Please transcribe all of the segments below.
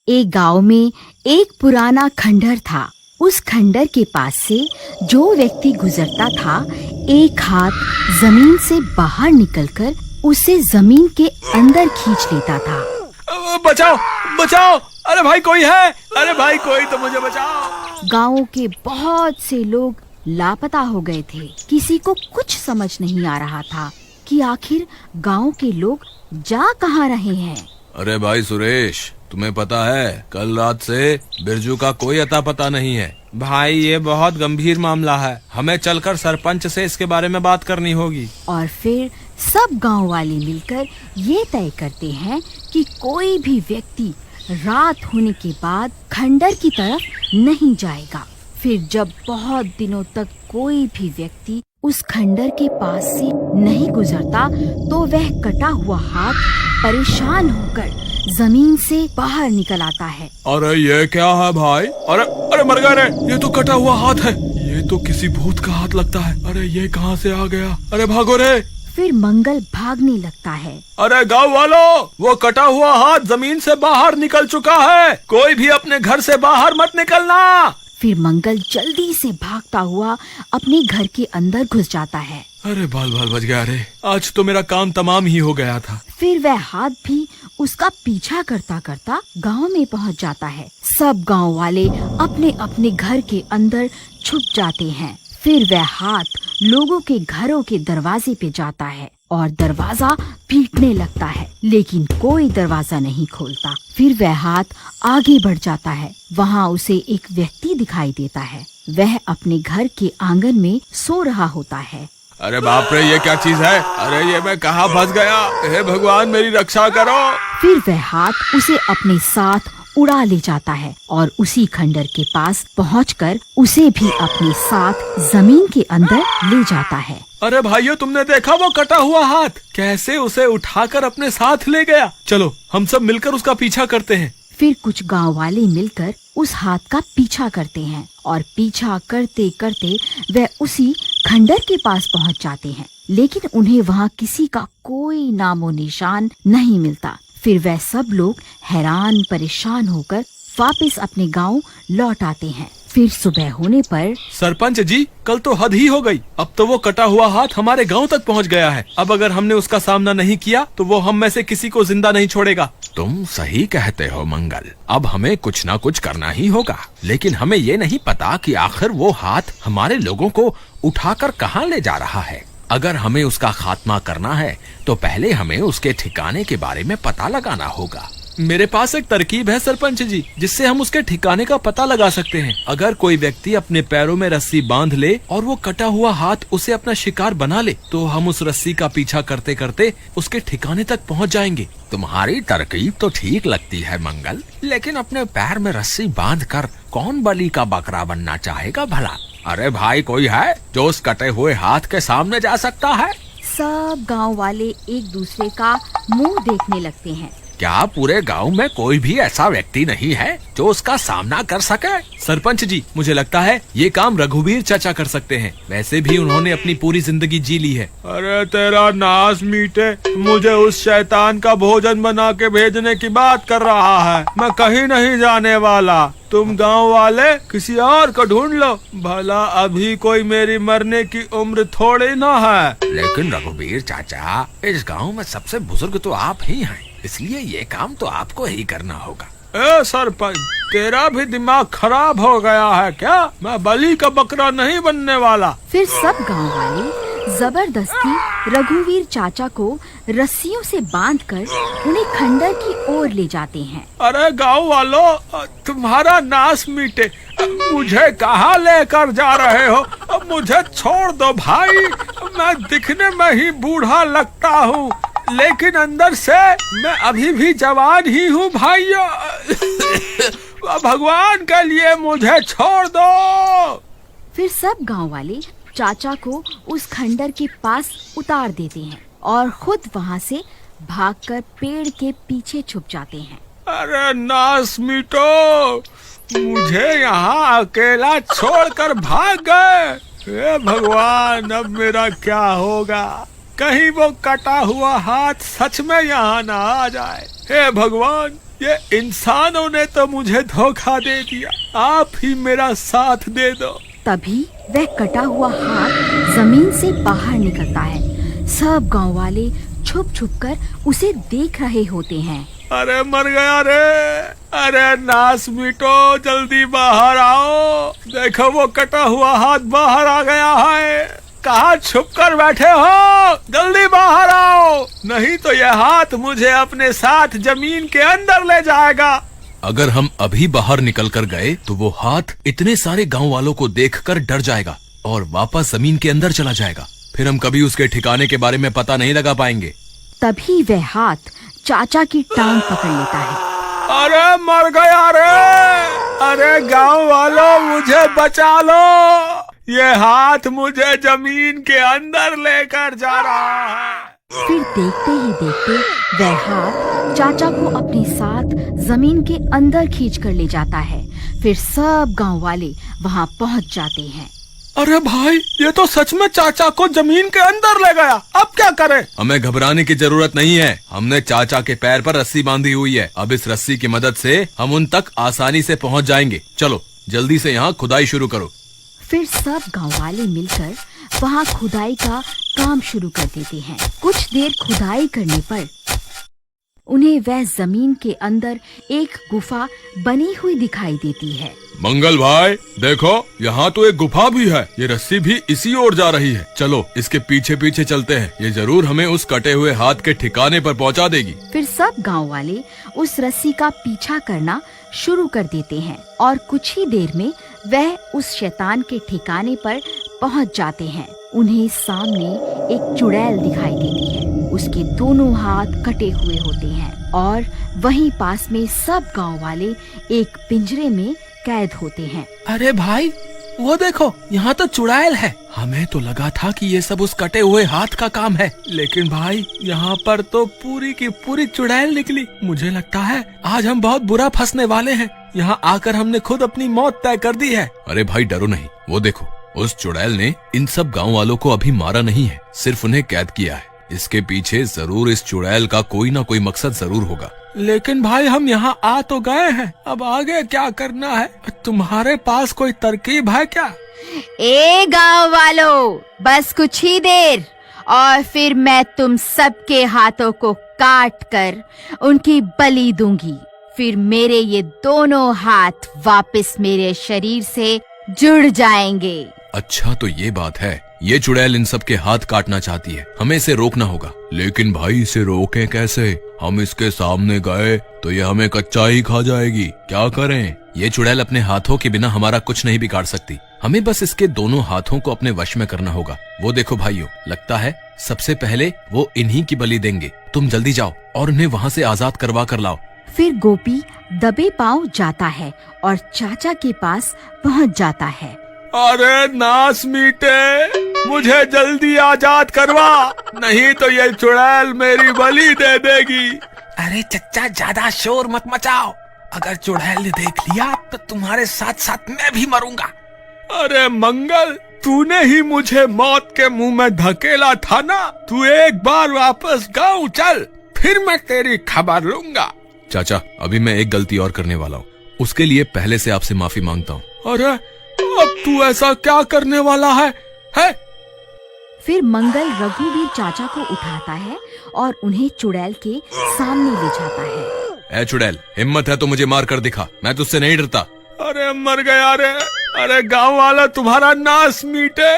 एक गांव में एक पुराना खंडहर था। उस खंडहर के पास से जो व्यक्ति गुजरता था, एक हाथ जमीन से बाहर निकलकर उसे जमीन के अंदर खींच लेता था। बचाओ बचाओ, अरे भाई कोई है, अरे भाई कोई तो मुझे बचाओ। गांव के बहुत से लोग लापता हो गए थे। किसी को कुछ समझ नहीं आ रहा था कि आखिर गांव के लोग जा कहाँ रहे हैं। अरे भाई सुरेश, तुम्हें पता है कल रात से बिरजू का कोई अता पता नहीं है। भाई ये बहुत गंभीर मामला है, हमें चलकर सरपंच से इसके बारे में बात करनी होगी। और फिर सब गांव वाले मिलकर ये तय करते हैं कि कोई भी व्यक्ति रात होने के बाद खंडहर की तरफ नहीं जाएगा। फिर जब बहुत दिनों तक कोई भी व्यक्ति उस खंडहर के पास से नहीं गुजरता, तो वह कटा हुआ हाथ परेशान होकर जमीन से बाहर निकल आता है। अरे ये क्या है भाई? अरे अरे मर गए रे, ये तो कटा हुआ हाथ है। ये तो किसी भूत का हाथ लगता है। अरे ये कहाँ से आ गया? अरे भागो रे। फिर मंगल भागने लगता है। अरे गाँव वालों, वो कटा हुआ हाथ जमीन से बाहर निकल चुका है, कोई भी अपने घर से बाहर मत निकलना। फिर मंगल जल्दी से भागता हुआ अपने घर के अंदर घुस जाता है। अरे बाल बाल बच गया रे, आज तो मेरा काम तमाम ही हो गया था। फिर वह हाथ भी उसका पीछा करता करता गांव में पहुंच जाता है। सब गांव वाले अपने अपने घर के अंदर छुप जाते हैं। फिर वह हाथ लोगों के घरों के दरवाजे पे जाता है और दरवाजा पीटने लगता है, लेकिन कोई दरवाजा नहीं खोलता। फिर वह हाथ आगे बढ़ जाता है। वहाँ उसे एक व्यक्ति दिखाई देता है। वह अपने घर के आंगन में सो रहा होता है। अरे बाप रे, ये क्या चीज है? अरे ये मैं कहाँ फंस गया? हे भगवान मेरी रक्षा करो। फिर वह हाथ उसे अपने साथ उड़ा ले जाता है और उसी खंडहर के पास पहुंचकर उसे भी अपने साथ जमीन के अंदर ले जाता है। अरे भाइयों, तुमने देखा वो कटा हुआ हाथ कैसे उसे उठाकर अपने साथ ले गया? चलो हम सब मिलकर उसका पीछा करते हैं। फिर कुछ गांव वाले मिलकर उस हाथ का पीछा करते हैं और पीछा करते करते वह उसी खंडहर के पास पहुंच जाते हैं, लेकिन उन्हें वहां किसी का कोई नामो निशान नहीं मिलता। फिर वह सब लोग हैरान परेशान होकर वापस अपने गांव लौट आते हैं। फिर सुबह होने पर सरपंच जी, कल तो हद ही हो गई। अब तो वो कटा हुआ हाथ हमारे गांव तक पहुंच गया है। अब अगर हमने उसका सामना नहीं किया तो वो हम में से किसी को जिंदा नहीं छोड़ेगा। तुम सही कहते हो मंगल, अब हमें कुछ ना कुछ करना ही होगा। लेकिन हमें ये नहीं पता कि आखिर वो हाथ हमारे लोगों को उठाकर कहाँ ले जा रहा है। अगर हमें उसका खात्मा करना है तो पहले हमें उसके ठिकाने के बारे में पता लगाना होगा। मेरे पास एक तरकीब है सरपंच जी, जिससे हम उसके ठिकाने का पता लगा सकते हैं। अगर कोई व्यक्ति अपने पैरों में रस्सी बांध ले और वो कटा हुआ हाथ उसे अपना शिकार बना ले, तो हम उस रस्सी का पीछा करते करते उसके ठिकाने तक पहुंच जाएंगे। तुम्हारी तरकीब तो ठीक लगती है मंगल, लेकिन अपने पैर में रस्सी बांधकर कौन बलि का बकरा बनना चाहेगा भला? अरे भाई, कोई है जो उस कटे हुए हाथ के सामने जा सकता है? सब गांव वाले एक दूसरे का मुंह देखने लगते हैं। क्या पूरे गांव में कोई भी ऐसा व्यक्ति नहीं है जो उसका सामना कर सके? सरपंच जी, मुझे लगता है ये काम रघुवीर चाचा कर सकते हैं। वैसे भी उन्होंने अपनी पूरी जिंदगी जी ली है। अरे तेरा नास मीटे, मुझे उस शैतान का भोजन बना के भेजने की बात कर रहा है। मैं कहीं नहीं जाने वाला। तुम गांव वाले किसी और को ढूंढ लो, भला अभी कोई मेरी मरने की उम्र थोड़ी ना है। लेकिन रघुवीर चाचा, इस गांव में सबसे बुजुर्ग तो आप ही हैं, इसलिए ये काम तो आपको ही करना होगा। ए सरपंच, तेरा भी दिमाग खराब हो गया है क्या? मैं बलि का बकरा नहीं बनने वाला। फिर सब गांव वाले जबरदस्ती रघुवीर चाचा को रस्सियों से बांधकर उन्हें खंडहर की ओर ले जाते हैं। अरे गांव वालों, तुम्हारा नाश मीटे, मुझे कहाँ लेकर जा रहे हो? मुझे छोड़ दो भाई। मैं दिखने में ही बूढ़ा लगता हूँ, लेकिन अंदर से मैं अभी भी जवान ही हूँ भाइयों। भगवान के लिए मुझे छोड़ दो। फिर सब गांव वाले चाचा को उस खंडहर के पास उतार देते हैं और खुद वहाँ से भागकर पेड़ के पीछे छुप जाते हैं। अरे नास मीटो, मुझे यहाँ अकेला छोड़कर भाग गए। हे भगवान, अब मेरा क्या होगा? कहीं वो कटा हुआ हाथ सच में यहाँ ना आ जाए। हे भगवान, ये इंसानों ने तो मुझे धोखा दे दिया, आप ही मेरा साथ दे दो। तभी वह कटा हुआ हाथ जमीन से बाहर निकलता है। सब गांव वाले छुप छुप कर उसे देख रहे होते हैं। अरे मर गया रे, अरे नास मीटो, जल्दी बाहर आओ, देखो वो कटा हुआ हाथ बाहर आ गया है। कहाँ छुप कर बैठे हो, जल्दी बाहर आओ, नहीं तो यह हाथ मुझे अपने साथ जमीन के अंदर ले जाएगा। अगर हम अभी बाहर निकल कर गए तो वो हाथ इतने सारे गांव वालों को देखकर डर जाएगा और वापस जमीन के अंदर चला जाएगा। फिर हम कभी उसके ठिकाने के बारे में पता नहीं लगा पाएंगे। तभी वह हाथ चाचा की टांग पकड़ लेता है। अरे मर गया रे, अरे गांव वालों मुझे बचा लो, ये हाथ मुझे जमीन के अंदर लेकर जा रहा है। फिर देखते ही देखते वह हाथ चाचा को अपने साथ जमीन के अंदर खींच कर ले जाता है। फिर सब गांव वाले वहां पहुंच जाते हैं। अरे भाई, ये तो सच में चाचा को जमीन के अंदर ले गया, अब क्या करें? हमें घबराने की जरूरत नहीं है, हमने चाचा के पैर पर रस्सी बांधी हुई है। अब इस रस्सी की मदद से हम उन तक आसानी से पहुंच जाएंगे। चलो जल्दी से यहाँ खुदाई शुरू करो। फिर सब गांव वाले मिलकर वहां खुदाई का काम शुरू कर देते हैं। कुछ देर खुदाई करने पर उन्हें वह जमीन के अंदर एक गुफा बनी हुई दिखाई देती है। मंगल भाई देखो, यहाँ तो एक गुफा भी है, ये रस्सी भी इसी ओर जा रही है। चलो इसके पीछे पीछे चलते हैं, ये जरूर हमें उस कटे हुए हाथ के ठिकाने पर पहुँचा देगी। फिर सब गांव वाले उस रस्सी का पीछा करना शुरू कर देते हैं और कुछ ही देर में वह उस शैतान के ठिकाने पर पहुंच जाते हैं। उन्हें सामने एक चुड़ैल दिखाई देती है, उसके दोनों हाथ कटे हुए होते हैं और वहीं पास में सब गांव वाले एक पिंजरे में कैद होते हैं। अरे भाई वो देखो, यहाँ तो चुड़ैल है। हमें तो लगा था कि ये सब उस कटे हुए हाथ का काम है, लेकिन भाई यहाँ पर तो पूरी की पूरी चुड़ैल निकली। मुझे लगता है आज हम बहुत बुरा फंसने वाले हैं। यहाँ आकर हमने खुद अपनी मौत तय कर दी है। अरे भाई डरो नहीं, वो देखो उस चुड़ैल ने इन सब गांव वालों को अभी मारा नहीं है, सिर्फ उन्हें कैद किया है। इसके पीछे जरूर इस चुड़ैल का कोई ना कोई मकसद जरूर होगा। लेकिन भाई हम यहाँ आ तो गए हैं, अब आगे क्या करना है? तुम्हारे पास कोई तरकीब है क्या? ए गांव वालों, बस कुछ ही देर और फिर मैं तुम सबके हाथों को काट कर उनकी बलि दूंगी। फिर मेरे ये दोनों हाथ वापस मेरे शरीर से जुड़ जाएंगे। अच्छा तो ये बात है, ये चुड़ैल इन सब के हाथ काटना चाहती है, हमें इसे रोकना होगा। लेकिन भाई इसे रोकें कैसे? हम इसके सामने गए तो ये हमें कच्चा ही खा जाएगी, क्या करें? ये चुड़ैल अपने हाथों के बिना हमारा कुछ नहीं बिगाड़ सकती, हमें बस इसके दोनों हाथों को अपने वश में करना होगा। वो देखो भाइयों, लगता है सबसे पहले वो इन्हीं की बलि देंगे। तुम जल्दी जाओ और उन्हें वहाँ से आजाद करवा कर लाओ। फिर गोपी दबे पांव जाता है और चाचा के पास पहुँच जाता है। अरे नास मीटे, मुझे जल्दी आजाद करवा, नहीं तो ये चुड़ैल मेरी बलि दे देगी। अरे चच्चा ज्यादा शोर मत मचाओ, अगर चुड़ैल ने देख लिया तो तुम्हारे साथ साथ मैं भी मरूंगा। अरे मंगल, तूने ही मुझे मौत के मुंह में धकेला था ना, तू एक बार वापस गाँव चल, फिर मैं तेरी खबर लूंगा। चाचा अभी मैं एक गलती और करने वाला हूँ, उसके लिए पहले से आपसे माफी मांगता हूँ। अरे अब तू ऐसा क्या करने वाला है? फिर मंगल रघुवीर चाचा को उठाता है और उन्हें चुड़ैल के सामने ले जाता है। ए चुड़ैल, हिम्मत है तो मुझे मार कर दिखा, मैं तुझसे नहीं डरता। अरे मर गया रे, अरे गांव वाला तुम्हारा नास मीटे,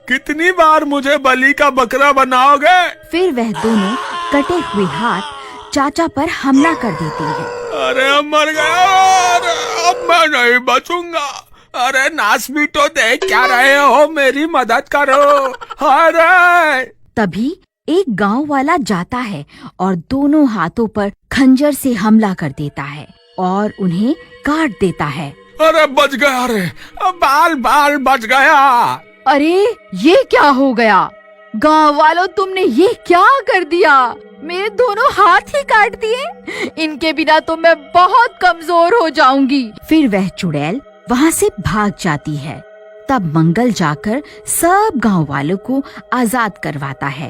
कितनी बार मुझे बलि का बकरा बनाओगे? फिर वह दोनों कटे हुए हाथ चाचा पर हमला कर देते हैं। अरे मर गया, अरे अब मैं नहीं बचूंगा। अरे नास मीटो, देख क्या रहे हो, मेरी मदद करो। अरे तभी एक गांव वाला जाता है और दोनों हाथों पर खंजर से हमला कर देता है और उन्हें काट देता है। अरे बच गया रे, बाल बाल बच गया। अरे ये क्या हो गया? गांव वालों, तुमने ये क्या कर दिया? मेरे दोनों हाथ ही काट दिए, इनके बिना तो मैं बहुत कमजोर हो जाऊंगी। फिर वह चुड़ैल वहाँ से भाग जाती है। तब मंगल जाकर सब गांव वालों को आजाद करवाता है